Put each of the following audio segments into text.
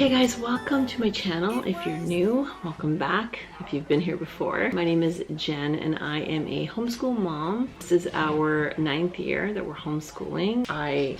Hey guys, welcome to my channel. If you're new, welcome back. If you've been here before, my name is Jen and I am a homeschool mom. This is our 9th year that we're homeschooling. I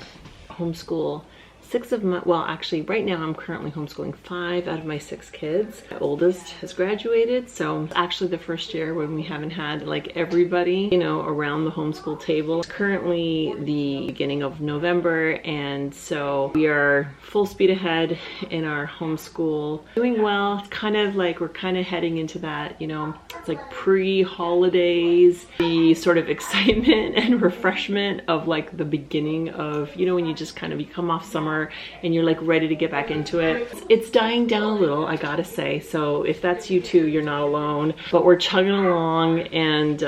homeschool 6 of my, well actually right now I'm currently homeschooling 5 out of my 6 kids. My oldest has graduated, so it's actually the first year when we haven't had like everybody, you know, around the homeschool table. It's currently the beginning of November, and so we are full speed ahead in our homeschool. Doing well. It's kind of like we're kind of heading into that, you know, it's like pre-holidays, the sort of excitement and refreshment of like the beginning of, you know, when you just kind of, you come off summer and you're like ready to get back into it. It's dying down a little, I gotta say, so if that's you too, you're not alone. But we're chugging along and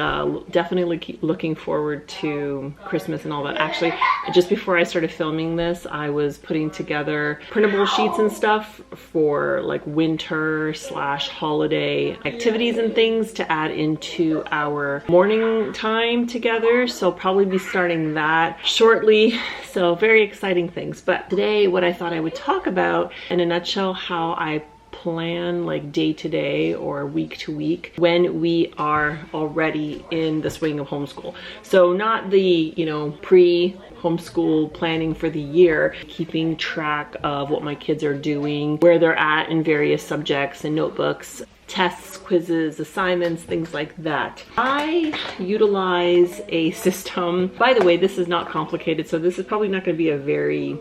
definitely keep looking forward to Christmas and all that. Actually, just before I started filming this, I was putting together printable sheets and stuff for like winter / holiday activities and things to add into our morning time together. So I'll probably be starting that shortly. So very exciting things. But today, what I thought I would talk about in a nutshell, how I plan like day to day or week to week when we are already in the swing of homeschool. So not the, you know, pre-homeschool planning for the year, keeping track of what my kids are doing, where they're at in various subjects and notebooks, tests, quizzes, assignments, things like that. I utilize a system. By the way, this is not complicated, so this is probably not going to be a very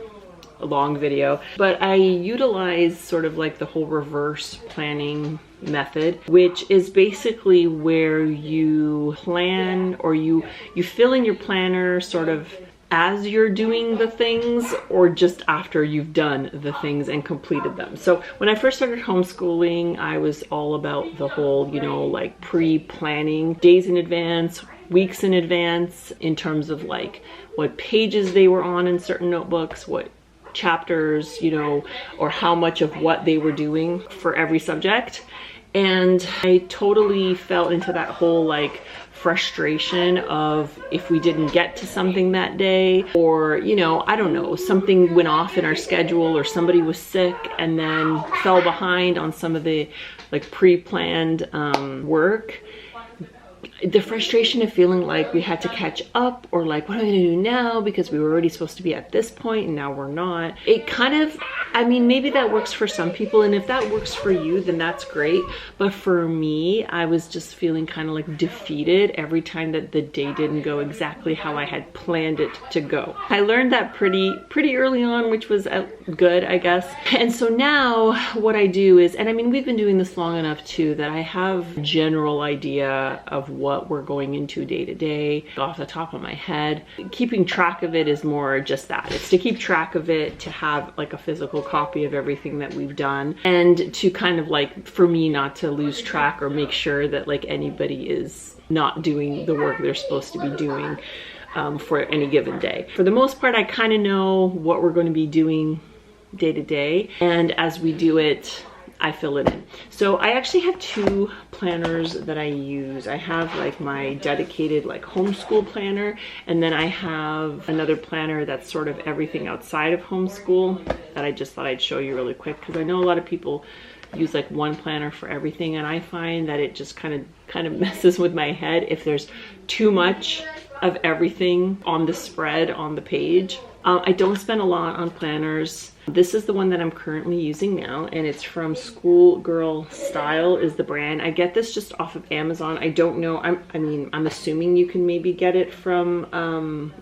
long video, but I utilize sort of like the whole reverse planning method, which is basically where you plan, or you fill in your planner sort of as you're doing the things or just after you've done the things and completed them. So when I first started homeschooling, I was all about the whole, you know, like pre-planning days in advance, weeks in advance, in terms of like what pages they were on in certain notebooks, what chapters, you know, or how much of what they were doing for every subject. And I totally fell into that whole like frustration of if we didn't get to something that day, or, you know, I don't know, something went off in our schedule or somebody was sick and then fell behind on some of the like pre-planned work. The frustration of feeling like we had to catch up, or like, what are we gonna do now because we were already supposed to be at this point and now we're not. It kind of, I mean, maybe that works for some people, and if that works for you, then that's great. But for me, I was just feeling kind of like defeated every time that the day didn't go exactly how I had planned it to go. I learned that pretty early on, which was good, I guess. And so now what I do is, and I mean, we've been doing this long enough too that I have a general idea of what we're going into day to day off the top of my head. Keeping track of it is more just that. It's to keep track of it, to have like a physical copy of everything that we've done, and to kind of like, for me, not to lose track or make sure that like anybody is not doing the work they're supposed to be doing for any given day. For the most part, I kind of know what we're going to be doing day to day, and as we do it, I fill it in. So I actually have 2 planners that I use. I have like my dedicated like homeschool planner, and then I have another planner that's sort of everything outside of homeschool that I just thought I'd show you really quick, because I know a lot of people use like one planner for everything, and I find that it just kind of messes with my head if there's too much of everything on the spread on the page. I don't spend a lot on planners. This is the one that I'm currently using now, and it's from Schoolgirl Style is the brand. I get this just off of Amazon. I don't know, I'm assuming you can maybe get it from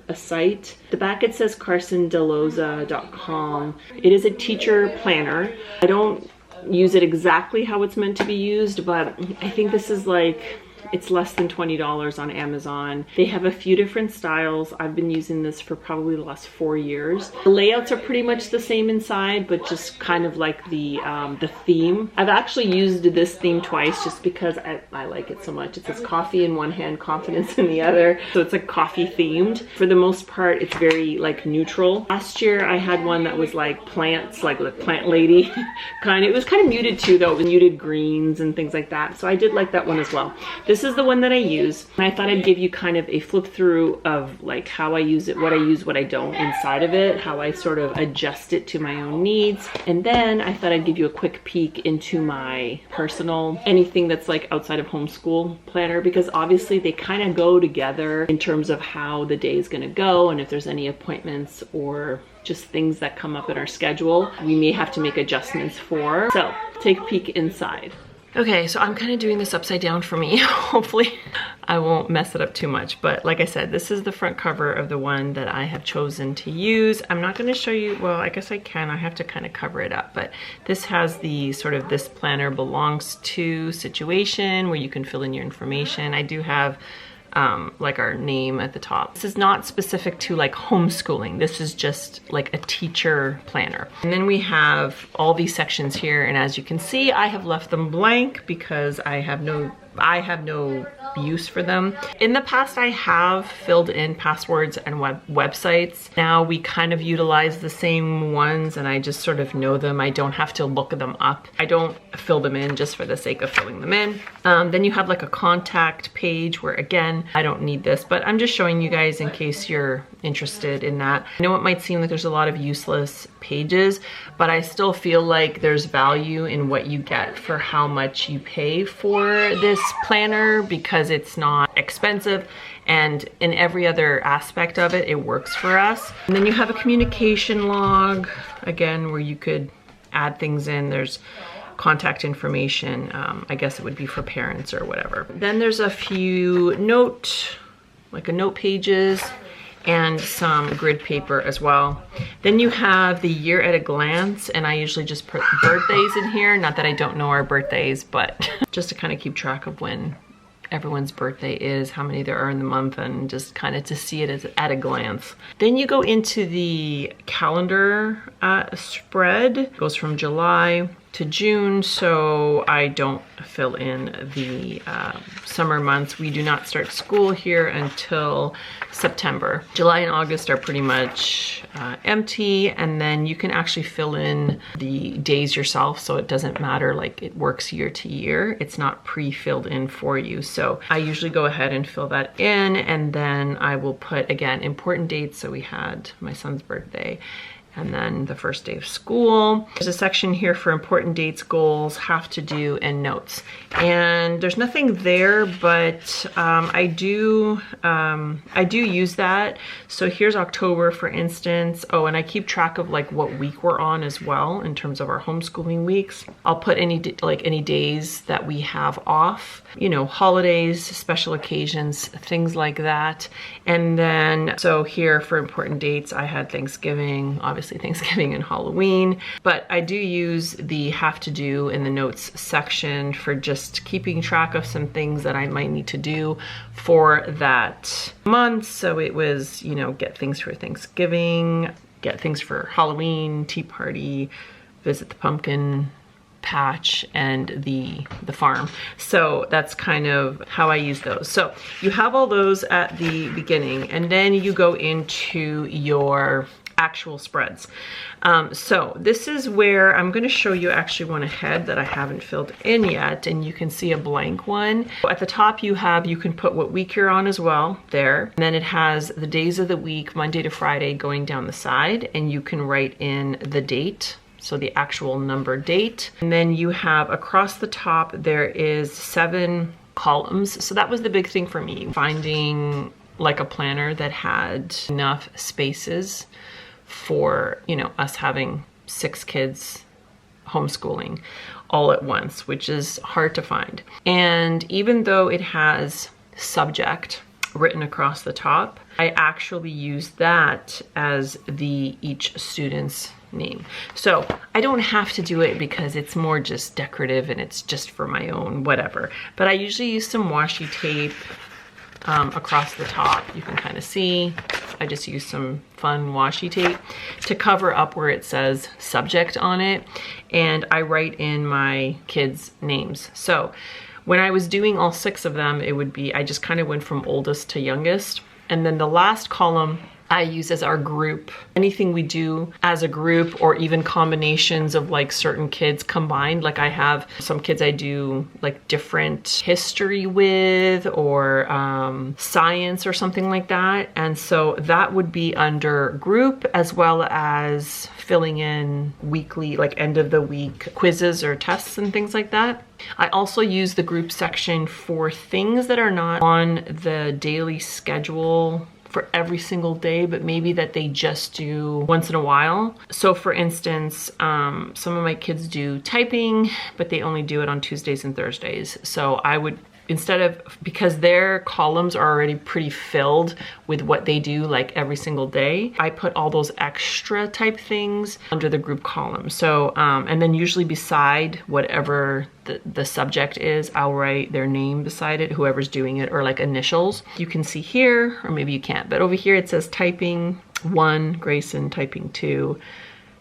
a site. The back it says carsondeloza.com. It is a teacher planner. I don't use it exactly how it's meant to be used, but I think this is like, it's less than $20 on Amazon. They have a few different styles. I've been using this for probably the last 4 years. The layouts are pretty much the same inside, but just kind of like the theme. I've actually used this theme twice just because I like it so much. It says coffee in one hand, confidence in the other. So it's like coffee themed. For the most part, it's very like neutral. Last year I had one that was like plants, like the plant lady kind of. It was kind of muted too though. It was muted greens and things like that. So I did like that one as well. This this is the one that I use. And I thought I'd give you kind of a flip through of like how I use it, what I use, what I don't inside of it, how I sort of adjust it to my own needs. And then I thought I'd give you a quick peek into my personal, anything that's like outside of homeschool planner, because obviously they kind of go together in terms of how the day is going to go, and if there's any appointments or just things that come up in our schedule, we may have to make adjustments for. So take a peek inside. Okay, so I'm kind of doing this upside down for me. Hopefully I won't mess it up too much. But like I said, this is the front cover of the one that I have chosen to use. I'm not going to show you, well, I guess I can. I have to kind of cover it up. But this has the sort of this planner belongs to situation where you can fill in your information. I do have like our name at the top. This is not specific to like homeschooling. This is just like a teacher planner. And then we have all these sections here. And as you can see, I have left them blank because I have no use for them. In the past, I have filled in passwords and websites. Now we kind of utilize the same ones and I just sort of know them. I don't have to look them up. I don't fill them in just for the sake of filling them in. Then you have like a contact page where, again, I don't need this, but I'm just showing you guys in case you're interested in that. I know it might seem like there's a lot of useless pages, but I still feel like there's value in what you get for how much you pay for this planner, because it's not expensive, and in every other aspect of it, it works for us. And then you have a communication log, again, where you could add things in. There's contact information. I guess it would be for parents or whatever. Then there's a few note pages and some grid paper as well. Then you have the year at a glance, and I usually just put birthdays in here. Not that I don't know our birthdays, but just to kind of keep track of when everyone's birthday is, how many there are in the month, and just kind of to see it as at a glance. Then you go into the calendar spread. It goes from July to June, so I don't fill in the summer months. We do not start school here until September. July and August are pretty much empty, and then you can actually fill in the days yourself, so it doesn't matter, like it works year to year. It's not pre-filled in for you. So I usually go ahead and fill that in, and then I will put, again, important dates. So we had my son's birthday, and then the first day of school. There's a section here for important dates, goals, have to do, and notes. And there's nothing there, but I do use that. So here's October, for instance. Oh, and I keep track of like what week we're on as well in terms of our homeschooling weeks. I'll put any days that we have off, you know, holidays, special occasions, things like that. And then, so here for important dates, I had Thanksgiving, obviously Thanksgiving and Halloween, but I do use the have to do in the notes section for just keeping track of some things that I might need to do for that month. So it was, you know, get things for Thanksgiving, get things for Halloween, tea party, visit the pumpkin patch, and the farm. So that's kind of how I use those. So you have all those at the beginning, and then you go into your actual spreads. So this is where I'm going to show you actually one ahead that I haven't filled in yet, and you can see a blank one. At the top you can put what week you're on as well there. And then it has the days of the week, Monday to Friday, going down the side, and you can write in the date. So the actual number date. And then you have across the top, there is 7 columns. So that was the big thing for me, finding like a planner that had enough spaces for, you know, us having 6 kids homeschooling all at once, which is hard to find. And even though it has subject written across the top, I actually use that as each student's name. So I don't have to do it because it's more just decorative and it's just for my own whatever. But I usually use some washi tape across the top. You can kind of see, I just use some fun washi tape to cover up where it says subject on it. And I write in my kids' names. So when I was doing all 6 of them, it would be, I just kind of went from oldest to youngest. And then the last column I use as our group. Anything we do as a group, or even combinations of like certain kids combined. Like I have some kids I do like different history with, or science or something like that. And so that would be under group, as well as filling in weekly, like end of the week quizzes or tests and things like that. I also use the group section for things that are not on the daily schedule for every single day, but maybe that they just do once in a while. So for instance, some of my kids do typing, but they only do it on Tuesdays and Thursdays. So I would, instead of, because their columns are already pretty filled with what they do like every single day, I put all those extra type things under the group column. So, and then usually beside whatever the subject is, I'll write their name beside it, whoever's doing it, or like initials. You can see here, or maybe you can't, but over here it says typing 1, Grayson, typing 2,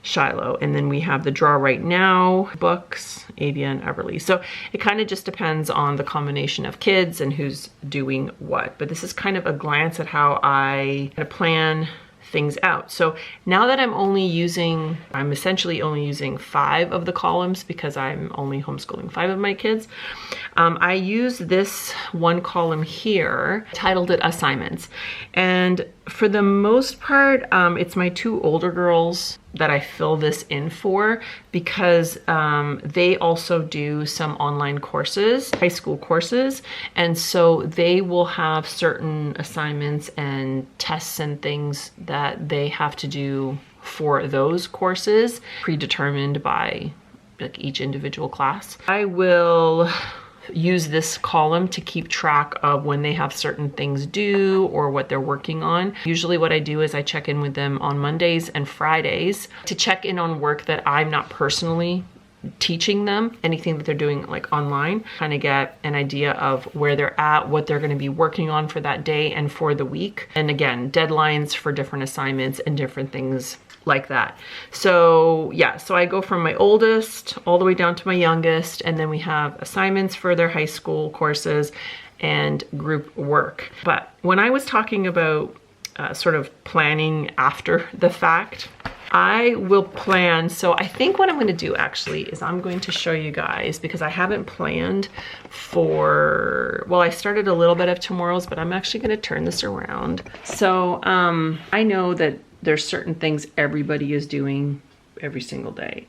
Shiloh, and then we have the draw right now, books, Avia and Everly. So it kind of just depends on the combination of kids and who's doing what. But this is kind of a glance at how I plan things out. So now that I'm essentially only using 5 of the columns because I'm only homeschooling 5 of my kids. I use this one column here, titled it assignments. And for the most part, it's my 2 older girls that I fill this in for, because they also do some online courses, high school courses. And so they will have certain assignments and tests and things that they have to do for those courses, predetermined by like each individual class. I will use this column to keep track of when they have certain things due or what they're working on. Usually what I do is I check in with them on Mondays and Fridays to check in on work that I'm not personally teaching them, anything that they're doing like online, kind of get an idea of where they're at, what they're going to be working on for that day and for the week. And again, deadlines for different assignments and different things like that. So yeah, so I go from my oldest all the way down to my youngest, and then we have assignments for their high school courses and group work. But when I was talking about sort of planning after the fact, I will plan. So I think what I'm going to do actually is I'm going to show you guys, because I haven't planned for, well, I started a little bit of tomorrow's, but I'm actually going to turn this around. So I know that there's certain things everybody is doing every single day.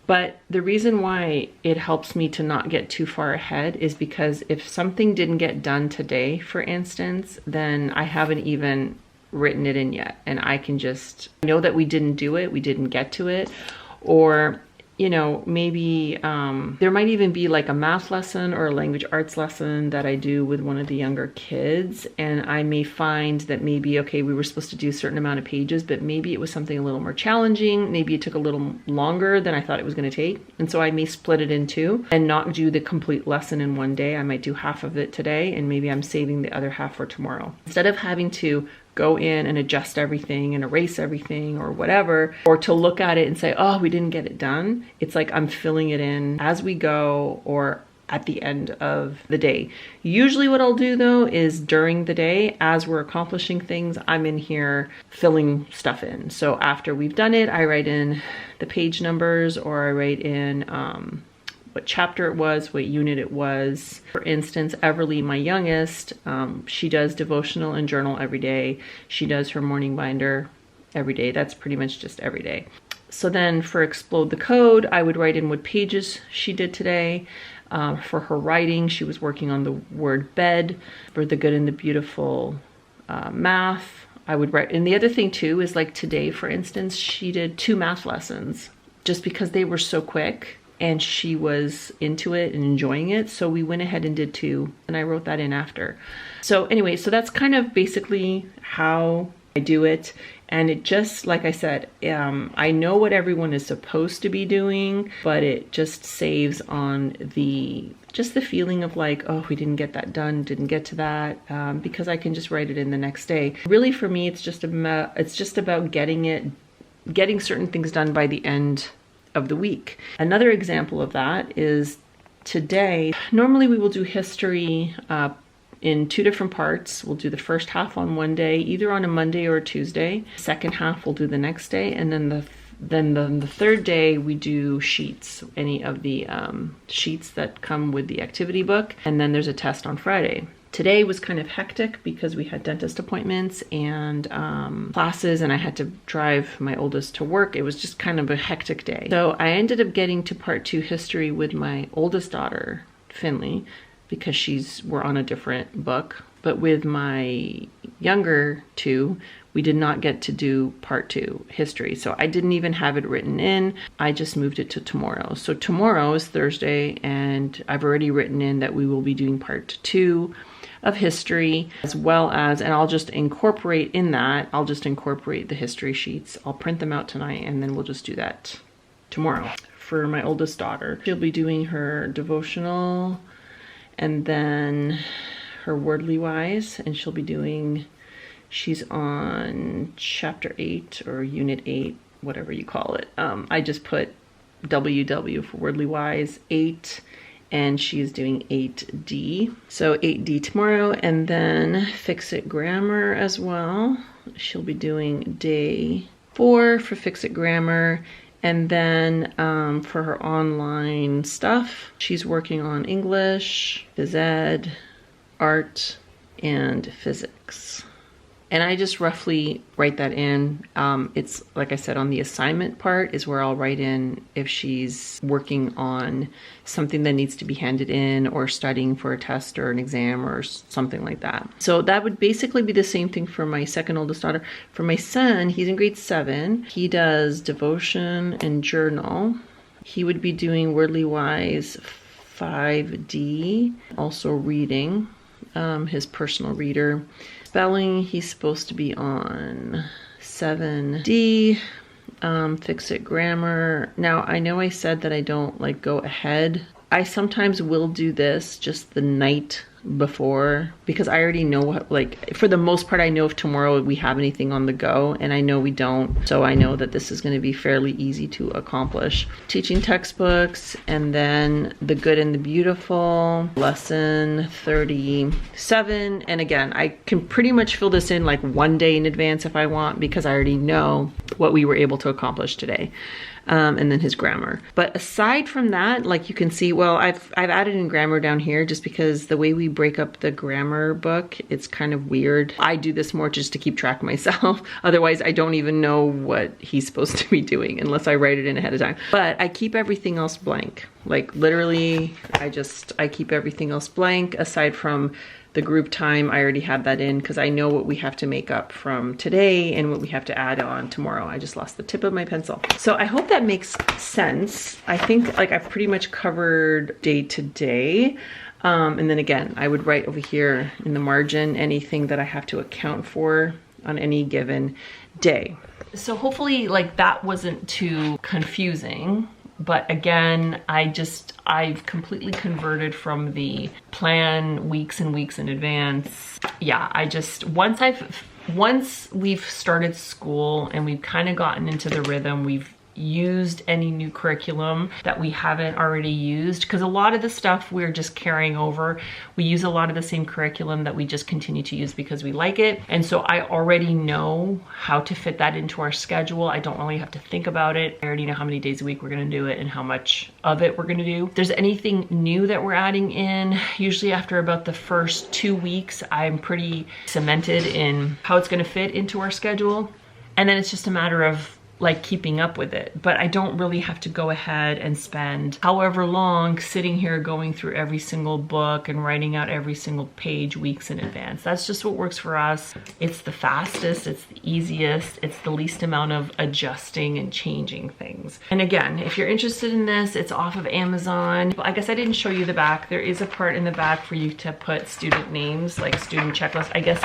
But the reason why it helps me to not get too far ahead is because if something didn't get done today, for instance, then I haven't even written it in yet. And I can just know that we didn't do it, we didn't get to it. Or, you know, maybe there might even be like a math lesson or a language arts lesson that I do with one of the younger kids. And I may find that maybe, okay, we were supposed to do a certain amount of pages, but maybe it was something a little more challenging. Maybe it took a little longer than I thought it was going to take. And so I may split it in 2 and not do the complete lesson in one day. I might do half of it today, and maybe I'm saving the other half for tomorrow. Instead of having to go in and adjust everything and erase everything or whatever, or to look at it and say, oh, we didn't get it done. It's like I'm filling it in as we go or at the end of the day. Usually what I'll do though is during the day, as we're accomplishing things, I'm in here filling stuff in. So after we've done it, I write in the page numbers, or I write in what chapter it was, what unit it was. For instance, Everly, my youngest, she does devotional and journal every day. She does her morning binder every day. That's pretty much just every day. So then for Explode the Code, I would write in what pages she did today. For her writing, she was working on the word bed. For the Good and the Beautiful math, I would write. And the other thing too is, like today, for instance, she did 2 math lessons just because they were so quick and she was into it and enjoying it. So we went ahead and did 2, and I wrote that in after. So anyway, so that's kind of basically how I do it. And it just, like I said, I know what everyone is supposed to be doing, but it just saves on the feeling of like, oh, we didn't get that done, didn't get to that, because I can just write it in the next day. Really, for me, it's just about getting certain things done by the end of the week. Another example of that is today. Normally we will do history in 2 different parts. We'll do the first half on one day, either on a Monday or a Tuesday. Second half we'll do the next day, and then the third day we do sheets, any of the sheets that come with the activity book, and then there's a test on Friday. Today was kind of hectic because we had dentist appointments and classes, and I had to drive my oldest to work. It was just kind of a hectic day. So I ended up getting to part 2 history with my oldest daughter, Finley, because we're on a different book. But with my younger 2, we did not get to do part 2 history. So I didn't even have it written in. I just moved it to tomorrow. So tomorrow is Thursday, and I've already written in that we will be doing part 2 of history, as well as, and I'll just incorporate in that, I'll just incorporate the history sheets. I'll print them out tonight, and then we'll just do that tomorrow. For my oldest daughter, she'll be doing her devotional and then her wordly wise, and she's on chapter 8 or unit 8, whatever you call it. I just put WW for wordly wise 8, and she's doing 8D. So 8D tomorrow, and then Fix It Grammar as well. She'll be doing day 4 for Fix It Grammar. And then for her online stuff, she's working on English, phys ed, art, and physics. And I just roughly write that in. It's, like I said, on the assignment part is where I'll write in if she's working on something that needs to be handed in, or studying for a test or an exam or something like that. So that would basically be the same thing for my second oldest daughter. For my son, he's in grade 7. He does devotion and journal. He would be doing wordly wise 5D, also reading, his personal reader. Spelling, he's supposed to be on 7D. Fix It Grammar. Now, I know I said that I don't like go ahead. I sometimes will do this just the night before, because I already know what, like, for the most part, I know if tomorrow we have anything on the go, and I know we don't. So I know that this is going to be fairly easy to accomplish. Teaching textbooks, and then The Good and the Beautiful, lesson 37. And again, I can pretty much fill this in like one day in advance if I want, because I already know what we were able to accomplish today. And then his grammar. But aside from that, like you can see, well, I've added in grammar down here just because the way we break up the grammar book, it's kind of weird. I do this more just to keep track of myself. Otherwise, I don't even know what he's supposed to be doing unless I write it in ahead of time. But I keep everything else blank. Like literally, I keep everything else blank aside from the group time. I already have that in because I know what we have to make up from today and what we have to add on tomorrow. I just lost the tip of my pencil. So I hope that makes sense. I think like I've pretty much covered day to day. And then again, I would write over here in the margin anything that I have to account for on any given day. So hopefully like that wasn't too confusing. But again, I've completely converted from the plan weeks and weeks in advance. Yeah, once we've started school and we've kind of gotten into the rhythm, we've used any new curriculum that we haven't already used, because a lot of the stuff we're just carrying over. We use a lot of the same curriculum that we just continue to use because we like it. And so I already know how to fit that into our schedule. I don't really have to think about it. I already know how many days a week we're going to do it and how much of it we're going to do. If there's anything new that we're adding in, usually after about the first 2 weeks, I'm pretty cemented in how it's going to fit into our schedule. And then it's just a matter of like keeping up with it. But I don't really have to go ahead and spend however long sitting here going through every single book and writing out every single page weeks in advance. That's just what works for us. It's the fastest, it's the easiest, it's the least amount of adjusting and changing things. And again, if you're interested in this, it's off of Amazon. I guess I didn't show you the back. There is a part in the back for you to put student names, like student checklist, I guess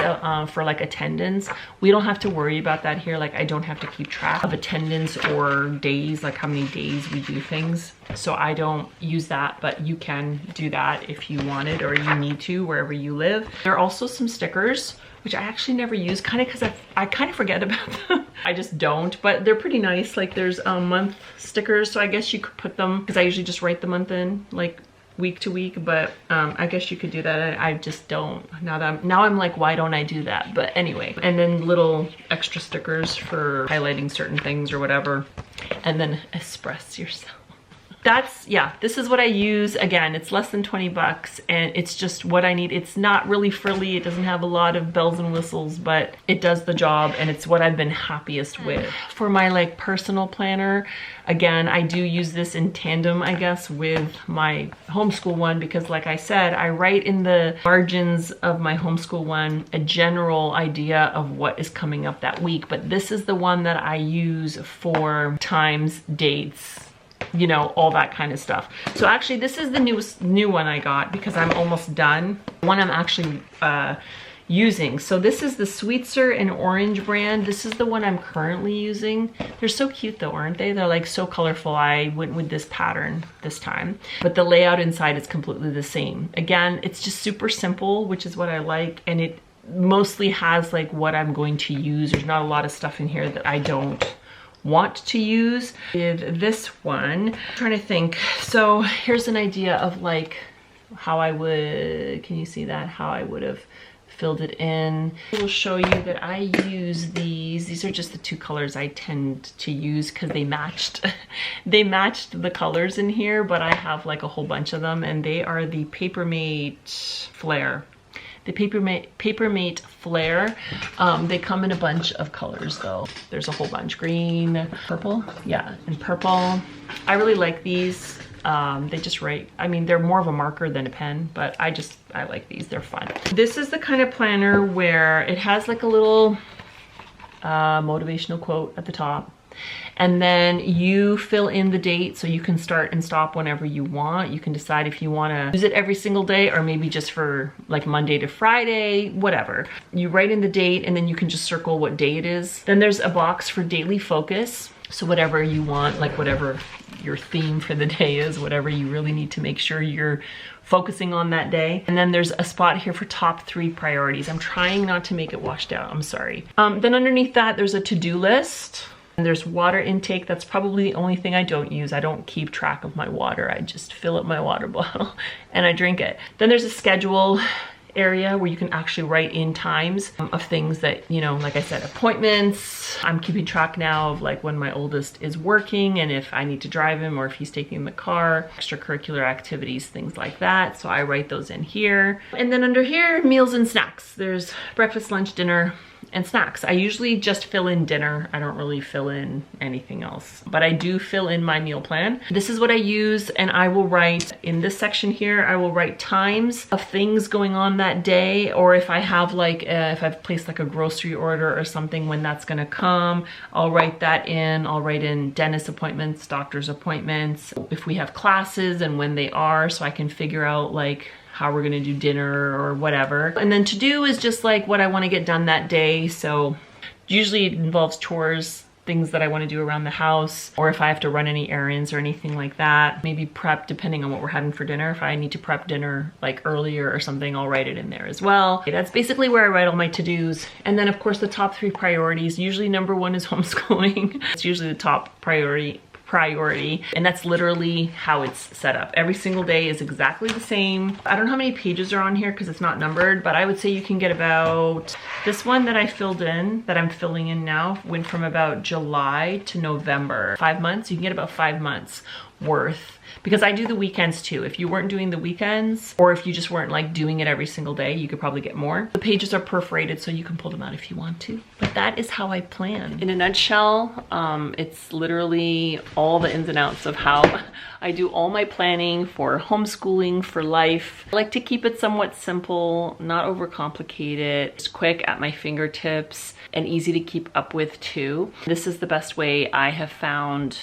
for like attendance. We don't have to worry about that here. Like I don't have to keep track of attendance or days, like how many days we do things. So I don't use that, but you can do that if you wanted or you need to wherever you live. There are also some stickers, which I actually never use, kind of because I kind of forget about them. I just don't, but they're pretty nice. Like there's month stickers, so I guess you could put them, because I usually just write the month in, like week to week, but I guess you could do that. I just don't. Now I'm like, why don't I do that? But anyway, and then little extra stickers for highlighting certain things or whatever, and then express yourself. That's, yeah, this is what I use. Again, it's less than 20 bucks and it's just what I need. It's not really frilly. It doesn't have a lot of bells and whistles, but it does the job and it's what I've been happiest with. For my like personal planner, again, I do use this in tandem, I guess, with my homeschool one because like I said, I write in the margins of my homeschool one a general idea of what is coming up that week, but this is the one that I use for times, dates, you know, all that kind of stuff. So actually this is the new one I got because I'm almost done. One I'm actually using. So this is the Sweetser and Orange brand. This is the one I'm currently using. They're so cute though, aren't they? They're like so colorful. I went with this pattern this time, but the layout inside is completely the same. Again, it's just super simple, which is what I like. And it mostly has like what I'm going to use. There's not a lot of stuff in here that I don't want to use. With this one, I'm trying to think. So here's an idea of like how I would, can you see that? How I would have filled it in. I will show you that I use these. These are just the two colors I tend to use because they matched. They matched the colors in here, but I have like a whole bunch of them and they are the Papermate Flare. The Papermate Flare. They come in a bunch of colors though. There's a whole bunch. Green, purple. Yeah, and purple. I really like these. They just write, I mean, they're more of a marker than a pen, but I like these. They're fun. This is the kind of planner where it has like a little motivational quote at the top. And then you fill in the date so you can start and stop whenever you want. You can decide if you want to use it every single day or maybe just for like Monday to Friday, whatever. You write in the date and then you can just circle what day it is. Then there's a box for daily focus. So whatever you want, like whatever your theme for the day is, whatever you really need to make sure you're focusing on that day. And then there's a spot here for top 3 priorities. I'm trying not to make it washed out, I'm sorry. Then underneath that, there's a to-do list. And there's water intake. That's probably the only thing I don't use. I don't keep track of my water. I just fill up my water bottle and I drink it. Then there's a schedule area where you can actually write in times of things that, you know, like I said, appointments. I'm keeping track now of like when my oldest is working and if I need to drive him or if he's taking the car, extracurricular activities, things like that. So I write those in here. And then under here, meals and snacks. There's breakfast, lunch, dinner, and snacks. I usually just fill in dinner. I don't really fill in anything else, but I do fill in my meal plan. This is what I use, and I will write in this section here, I will write times of things going on that day, or if I have like, if I've placed like a grocery order or something, when that's gonna come, I'll write that in. I'll write in dentist appointments, doctor's appointments, if we have classes and when they are, so I can figure out like how we're gonna do dinner or whatever. And then to do is just like what I wanna get done that day. So usually it involves chores, things that I wanna do around the house, or if I have to run any errands or anything like that. Maybe prep, depending on what we're having for dinner. If I need to prep dinner like earlier or something, I'll write it in there as well. Okay, that's basically where I write all my to-dos. And then of course the top 3 priorities. Usually number 1 is homeschooling. It's usually the top priority, and that's literally how it's set up. Every single day is exactly the same. I don't know how many pages are on here because it's not numbered, but I would say you can get about, this one that I filled in, that I'm filling in now, went from about July to November. 5 months, you can get about 5 months worth, because I do the weekends too. If you weren't doing the weekends, or if you just weren't like doing it every single day, you could probably get more. The pages are perforated so you can pull them out if you want to. But that is how I plan. In a nutshell, it's literally all the ins and outs of how I do all my planning for homeschooling for life. I like to keep it somewhat simple, not overcomplicate it. It's quick at my fingertips and easy to keep up with too. This is the best way I have found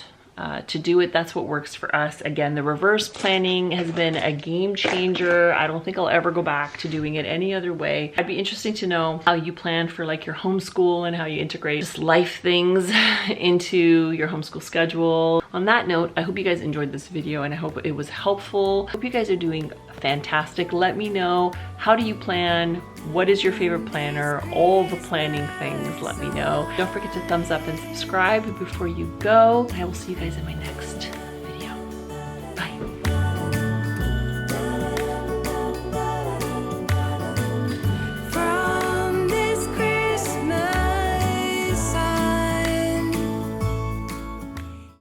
to do it. That's what works for us. Again, the reverse planning has been a game changer. I don't think I'll ever go back to doing it any other way. I'd be interesting to know how you plan for like your homeschool and how you integrate just life things into your homeschool schedule. On that note, I hope you guys enjoyed this video and I hope it was helpful. I hope you guys are doing fantastic. Let me know, how do you plan? What is your favorite planner? All the planning things, let me know. Don't forget to thumbs up and subscribe before you go. I will see you guys in my next